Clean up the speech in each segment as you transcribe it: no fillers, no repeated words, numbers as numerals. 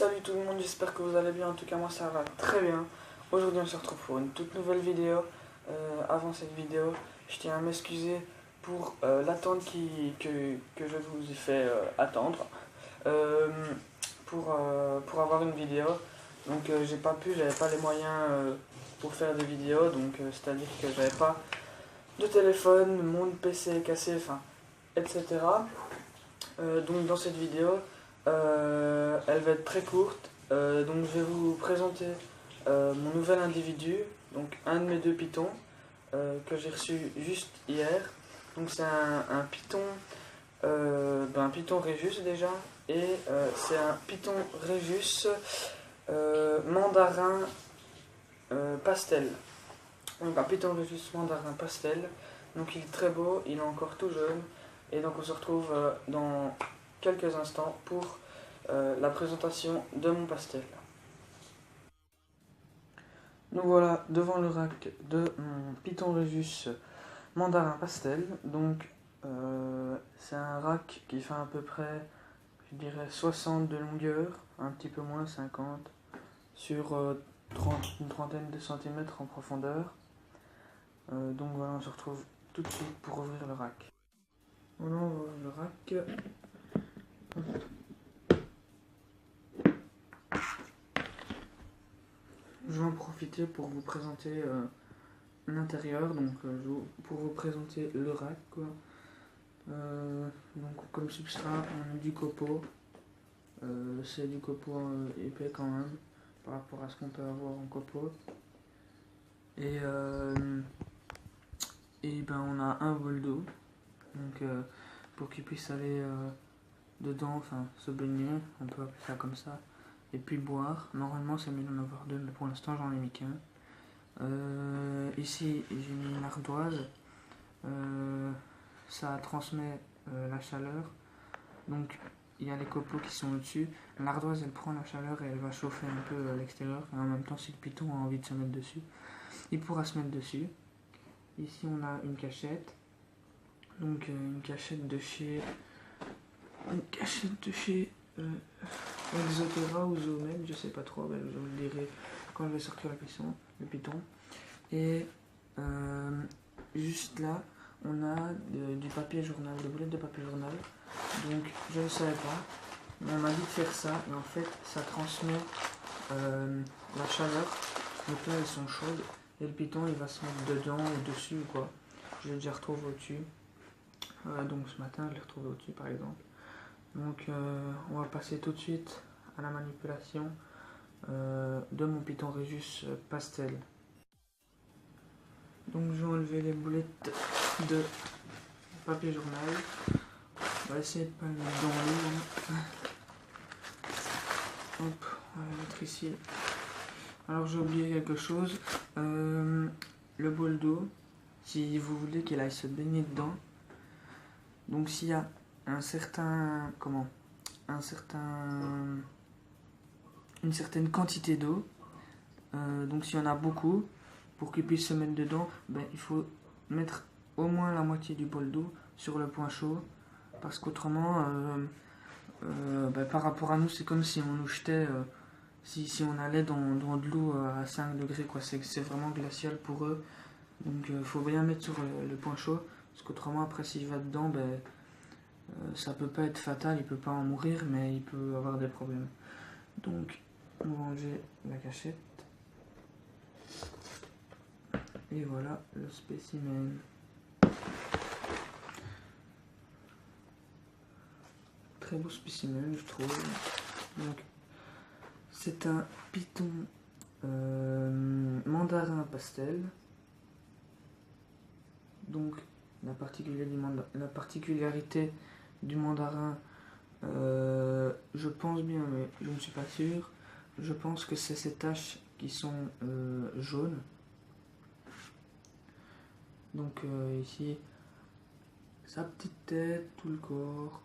Salut tout le monde, j'espère que vous allez bien. En tout cas, moi ça va très bien. Aujourd'hui, on se retrouve pour une toute nouvelle vidéo. Avant cette vidéo, je tiens à m'excuser pour l'attente que je vous ai fait attendre euh, pour avoir une vidéo. Donc, j'avais pas les moyens pour faire des vidéos. Donc, c'est-à-dire que j'avais pas de téléphone, mon PC est cassé, enfin, etc. Donc dans cette vidéo, elle va être très courte. Donc je vais vous présenter mon nouvel individu, donc un de mes deux pitons que j'ai reçu juste hier. Donc c'est un python, un python Rhésus déjà, et c'est un python Rhésus mandarin pastel. Donc un python Rhésus mandarin pastel. Donc il est très beau, il est encore tout jeune. Et donc on se retrouve dans quelques instants pour la présentation de mon pastel. Donc voilà, devant le rack de mon python Rhésus mandarin pastel. Donc c'est un rack qui fait à peu près, je dirais 60 de longueur, un petit peu moins 50, sur une trentaine de centimètres en profondeur. Donc voilà, on se retrouve tout de suite pour ouvrir le rack. Voilà, on va ouvrir le rack. Je vais en profiter pour vous présenter l'intérieur, donc pour vous présenter le rack, quoi. Donc comme substrat, on a du copeaux. C'est du copeaux épais quand même par rapport à ce qu'on peut avoir en copeaux. Et on a un bol d'eau, donc pour qu'il puisse aller dedans, enfin se baigner, on peut appeler ça comme ça, et puis boire. Normalement c'est mieux d'en avoir deux, mais pour l'instant j'en ai mis qu'un. Ici j'ai mis une ardoise, ça transmet la chaleur, donc il y a les copeaux qui sont au-dessus. L'ardoise elle prend la chaleur et elle va chauffer un peu à l'extérieur, et en même temps si le python a envie de se mettre dessus, il pourra se mettre dessus. Ici on a une cachette, donc une cachette de chez Exotera ou Zoomel, je sais pas trop, je vous le dirai quand je vais sortir le python. Et juste là, on a du papier journal, des boulettes de papier journal. Donc je ne savais pas, mais on m'a dit de faire ça, et en fait ça transmet la chaleur. Donc là elles sont chaudes, et le python il va se mettre dedans ou dessus ou quoi. Je l'ai déjà retrouvé au-dessus. Donc ce matin je l'ai retrouvé au-dessus par exemple. Donc on va passer tout de suite à la manipulation de mon python Rhésus pastel. Donc je vais enlever les boulettes de papier journal. On va essayer de ne pas le mettre dans l'eau. Hop, on va le mettre ici. Alors j'ai oublié quelque chose. Le bol d'eau, si vous voulez qu'il aille se baigner dedans, donc s'il y a une certaine quantité d'eau, donc s'il y en a beaucoup, pour qu'il puisse se mettre dedans, il faut mettre au moins la moitié du bol d'eau sur le point chaud, parce qu'autrement, par rapport à nous, c'est comme si on nous jetait, si on allait dans de l'eau à 5 degrés, quoi. C'est vraiment glacial pour eux. Donc il faut bien mettre sur le point chaud, parce qu'autrement après s'il va dedans, ça peut pas être fatal, il peut pas en mourir, mais il peut avoir des problèmes. Donc on va enlever la cachette. Et voilà le spécimen. Très beau spécimen, je trouve. Donc c'est un python mandarin pastel. Donc la particularité du mandarin, je pense bien, mais je ne suis pas sûr. Je pense que c'est ces taches qui sont jaunes. Donc ici, sa petite tête, tout le corps.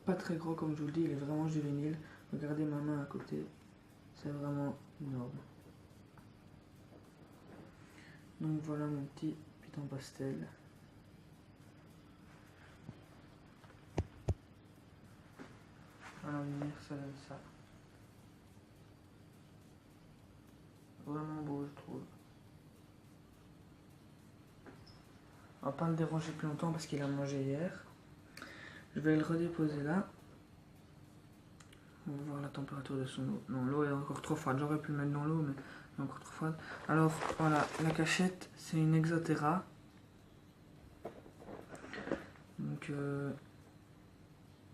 Pas très gros comme je vous le dis, il est vraiment juvénile. Regardez ma main à côté, c'est vraiment énorme. Donc voilà mon petit python pastel. À la lumière, ça donne ça. vraiment beau je trouve. On va pas le déranger plus longtemps parce qu'il a mangé hier. Je vais le redéposer là. On va voir la température de son eau. Non, l'eau est encore trop froide. J'aurais pu le mettre dans l'eau, mais elle est encore trop froide. Alors voilà, la cachette, c'est une Exatera. Donc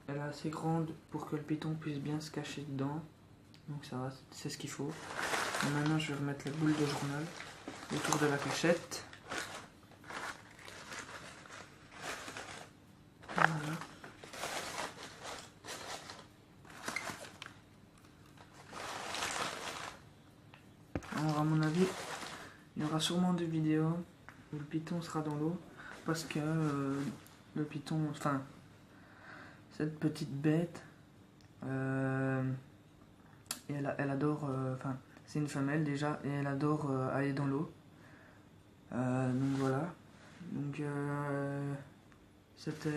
elle est assez grande pour que le python puisse bien se cacher dedans. Donc ça va, c'est ce qu'il faut. Et maintenant je vais remettre la boule de journal autour de la cachette. Voilà. Alors à mon avis, il y aura sûrement des vidéos où le python sera dans l'eau. Parce que le python, enfin, cette petite bête, elle adore, enfin, c'est une femelle déjà, et elle adore aller dans l'eau. Donc voilà. Donc c'était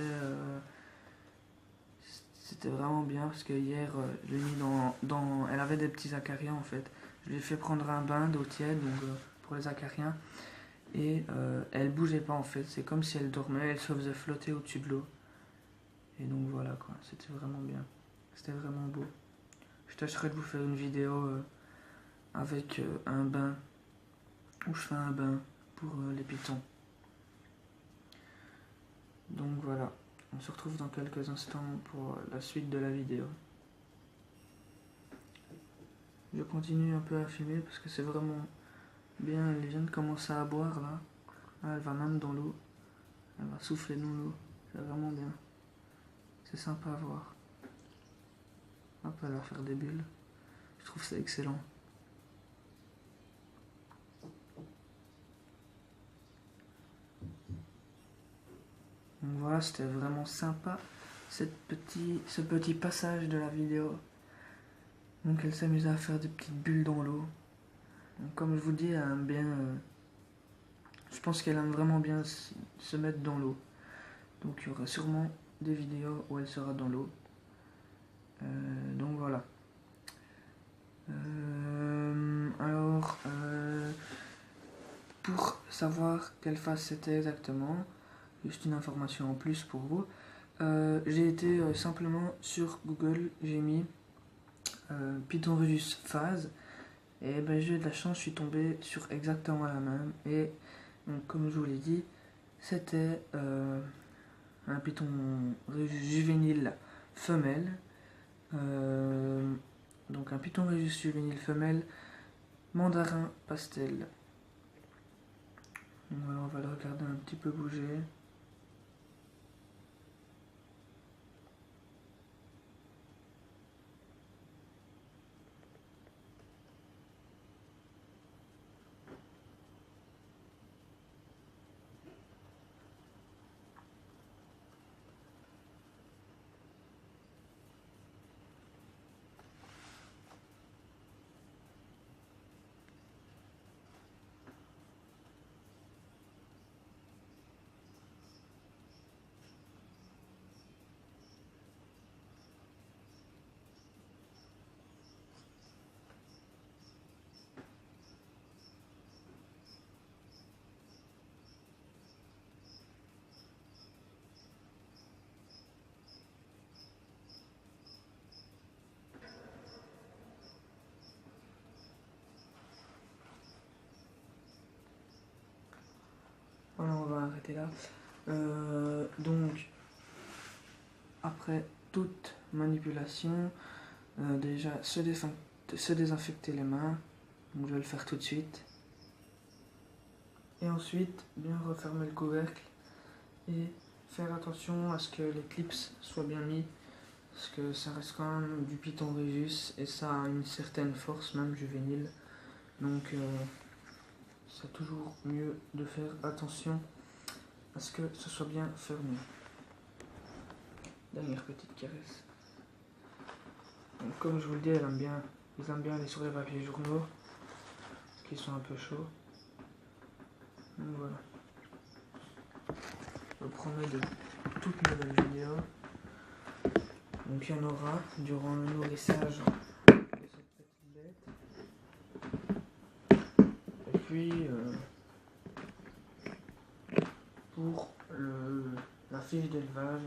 vraiment bien parce que hier, je l'ai mis dans. Elle avait des petits acariens en fait. Je lui ai fait prendre un bain d'eau tiède donc, pour les acariens. Et elle bougeait pas en fait. C'est comme si elle dormait, elle se faisait flotter au-dessus de l'eau. Et donc voilà quoi, c'était vraiment bien. C'était vraiment beau. Je tâcherai de vous faire une vidéo avec un bain. Où je fais un bain pour les pythons. Donc voilà, on se retrouve dans quelques instants pour la suite de la vidéo. Je continue un peu à filmer parce que c'est vraiment bien. Elle vient de commencer à boire là. Elle va même dans l'eau. Elle va souffler dans l'eau. C'est vraiment bien. C'est sympa à voir. Hop, elle va faire des bulles. Je trouve ça excellent. Donc voilà, c'était vraiment sympa ce petit passage de la vidéo. Donc elle s'amuse à faire des petites bulles dans l'eau. Comme je vous dis, elle aime bien. Je pense qu'elle aime vraiment bien se mettre dans l'eau. Donc il y aura sûrement des vidéos où elle sera dans l'eau. Donc voilà. Alors, pour savoir quelle phase c'était exactement, juste une information en plus pour vous. J'ai été simplement sur Google, j'ai mis Python Rhesus phase. Et ben, j'ai eu de la chance, je suis tombé sur exactement la même. Et donc, comme je vous l'ai dit, c'était un python juvénile femelle. Donc un python rhésus juvénile femelle, mandarin pastel. Donc voilà, on va le regarder un petit peu bouger. Voilà, on va arrêter là. Donc, après toute manipulation, déjà se désinfecter les mains. Donc je vais le faire tout de suite. Et ensuite, bien refermer le couvercle et faire attention à ce que les clips soient bien mis. Parce que ça reste quand même du python rhésus et ça a une certaine force, même juvénile. Donc c'est toujours mieux de faire attention à ce que ce soit bien fermé. Dernière petite caresse. Donc, comme je vous le dis, ils aiment bien aller sur les papiers journaux qui sont un peu chauds. Donc voilà. Je promets de toutes nouvelles vidéos. Donc il y en aura durant le nourrissage de cette petite bête. puis pour la fiche d'élevage,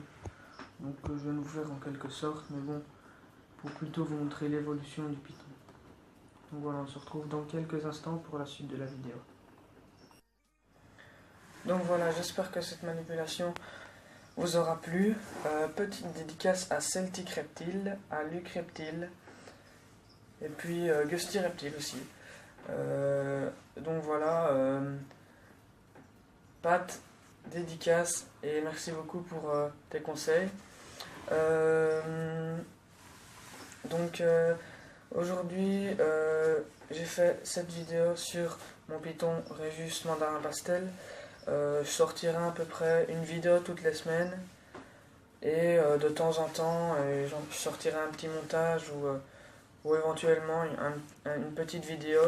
donc je vais vous faire en quelque sorte, mais bon, pour plutôt vous montrer l'évolution du python. Donc voilà, on se retrouve dans quelques instants pour la suite de la vidéo. Donc voilà, j'espère que cette manipulation vous aura plu. Petite dédicace à Celtic Reptile, à Luc Reptile, et puis Gusty Reptile aussi. Donc voilà, Pat, dédicace, et merci beaucoup pour tes conseils. Aujourd'hui, j'ai fait cette vidéo sur mon python Régus Mandarin Pastel. Je sortirai à peu près une vidéo toutes les semaines, et de temps en temps je sortirai un petit montage ou éventuellement une petite vidéo.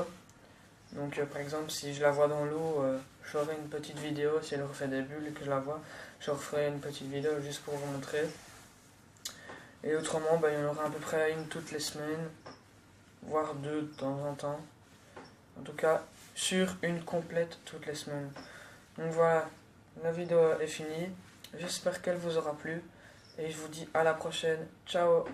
Donc par exemple, si je la vois dans l'eau, je ferai une petite vidéo. Si elle refait des bulles et que je la vois, je referai une petite vidéo juste pour vous montrer. Et autrement, il y en aura à peu près une toutes les semaines, voire deux de temps en temps. En tout cas, sur une complète toutes les semaines. Donc voilà, la vidéo est finie. J'espère qu'elle vous aura plu. Et je vous dis à la prochaine. Ciao!